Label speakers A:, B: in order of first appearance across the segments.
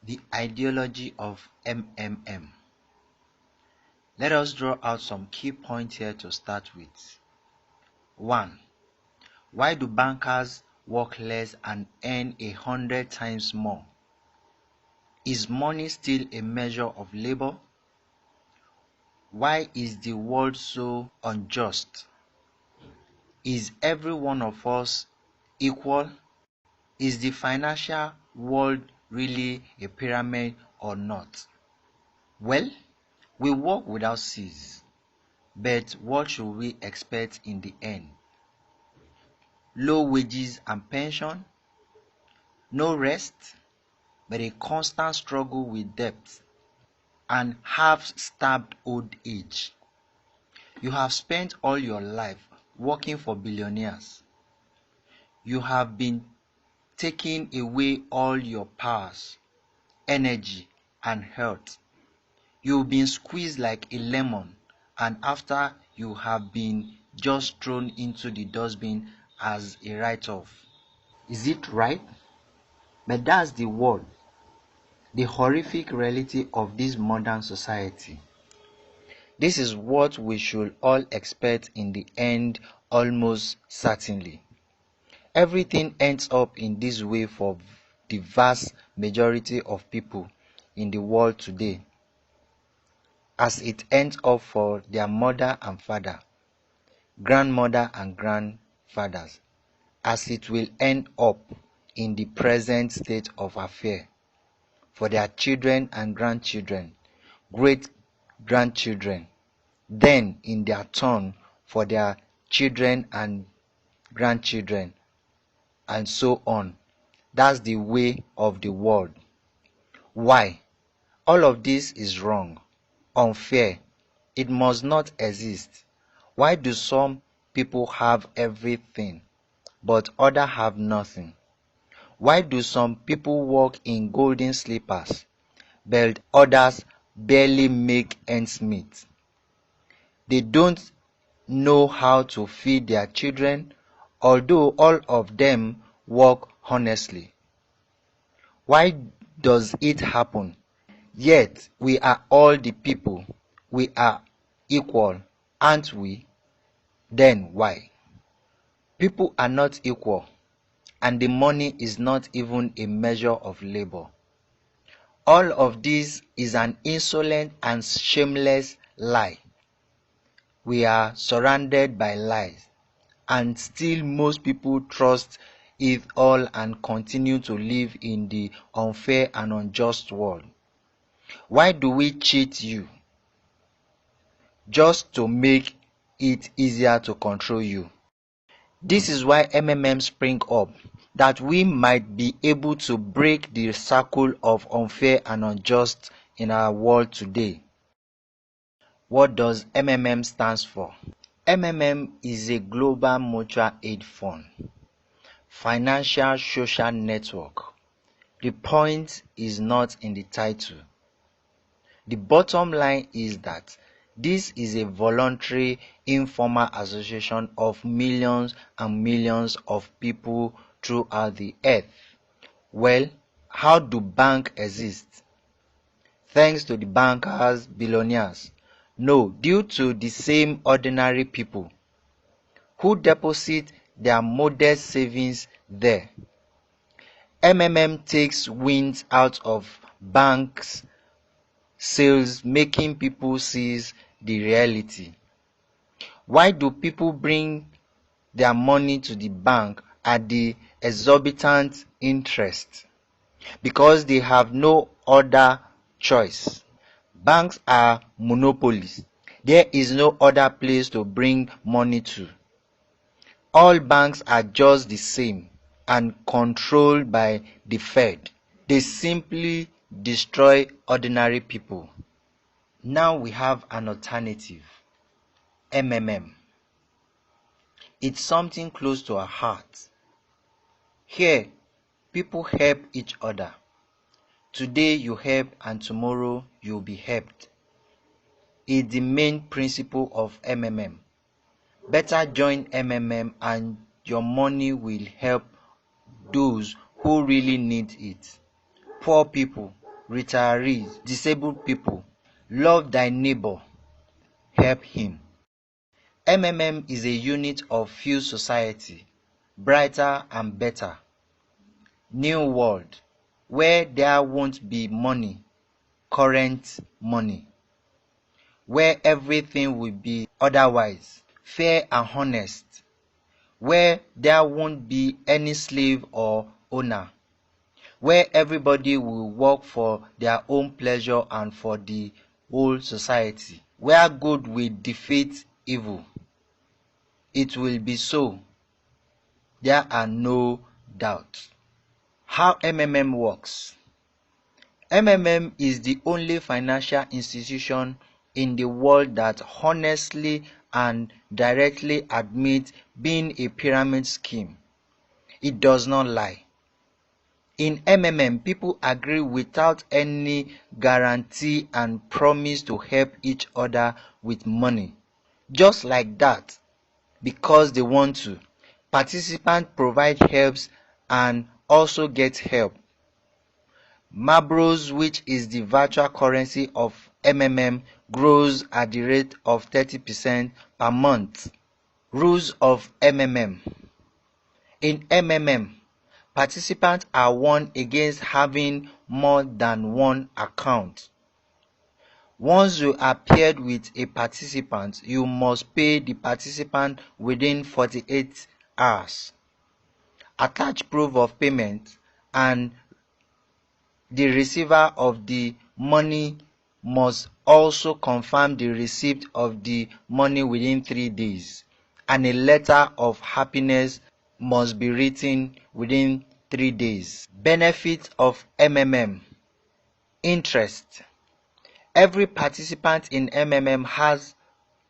A: The ideology of MMM. Let us draw out some key points here to start with. 1. Why do bankers work less and earn 100 times more? Is money still a measure of labor? Why is the world so unjust? Is every one of us equal? Is the financial world really a pyramid or not? Well, we work without cease, but what should we expect in the end? Low wages and pension, no rest, but a constant struggle with debt, and half-starved old age. You have spent all your life working for billionaires. You have been taking away all your powers, energy, and health. You've been squeezed like a lemon, and after you have been just thrown into the dustbin as a write-off. Is it right? But that's the world, the horrific reality of this modern society. This is what we should all expect in the end, almost certainly. Everything ends up in this way for the vast majority of people in the world today, as it ends up for their mother and father, grandmother and grandfathers, as it will end up in the present state of affairs for their children and grandchildren, great-grandchildren, then in their turn for their children and grandchildren, and so on. That's the way of the world. Why? All of this is wrong, unfair. It must not exist. Why do some people have everything, but others have nothing? Why do some people walk in golden slippers, but others barely make ends meet? They don't know how to feed their children, although all of them work honestly. Why does it happen? Yet we are all the people. We are equal, aren't we? Then why? People are not equal, and the money is not even a measure of labor. All of this is an insolent and shameless lie. We are surrounded by lies, and still most people trust it all and continue to live in the unfair and unjust world. Why do we cheat you? Just to make it easier to control you. This is why MMM spring up, that we might be able to break the circle of unfair and unjust in our world today. What does MMM stand for? MMM is a global mutual aid fund, financial social network. The point is not in the title. The bottom line is that this is a voluntary, informal association of millions and millions of people throughout the earth. Well, how do banks exist? Thanks to the bankers, billionaires? No, due to the same ordinary people who deposit their modest savings there. MMM takes wind out of banks' sails, making people seize the reality. Why do people bring their money to the bank at the exorbitant interest? Because they have no other choice. Banks are monopolies. There is no other place to bring money to. All banks are just the same and controlled by the Fed. They simply destroy ordinary people. Now we have an alternative, MMM. It's something close to our heart. Here, people help each other. Today you help and tomorrow you'll be helped. It's the main principle of MMM. Better join MMM and your money will help those who really need it. Poor people, retirees, disabled people. Love thy neighbor, help him. MMM is a unit of Fuse Society, brighter and better. New world, where there won't be money, current money. Where everything will be otherwise, fair and honest. Where there won't be any slave or owner. Where everybody will work for their own pleasure and for the whole society. Where good will defeat evil. It will be so. There are no doubts. How MMM works. MMM is the only financial institution in the world that honestly and directly admits being a pyramid scheme. It does not lie. In MMM, people agree without any guarantee and promise to help each other with money. Just like that, because they want to. Participants provide helps and also get help. Mabros, which is the virtual currency of MMM, grows at the rate of 30% per month. Rules of MMM. In MMM, participants are warned against having more than one account. Once you are paired with a participant, you must pay the participant within 48 hours. Attach proof of payment, and the receiver of the money must also confirm the receipt of the money within 3 days, and a letter of happiness must be written within 3 days. Benefit of MMM. Interest. Every participant in MMM has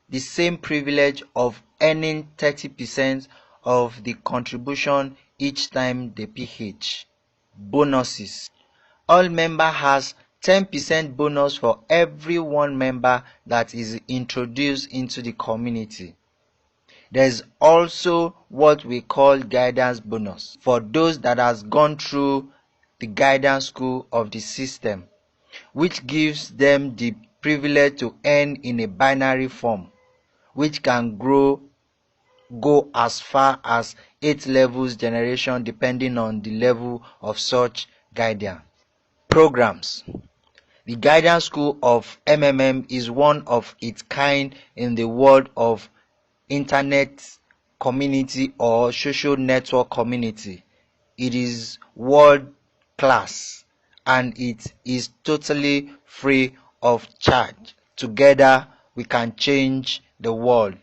A: the same privilege of earning 30% of the contribution each time they PH. Bonuses. All member has 10% bonus for every one member that is introduced into the community. There is also what we call guidance bonus for those that has gone through the guidance school of the system, which gives them the privilege to earn in a binary form, which can go as far as 8 levels generation depending on the level of such guidance. Programs. The Guidance School of MMM is one of its kind in the world of internet community or social network community. It is world class and it is totally free of charge. Together we can change the world.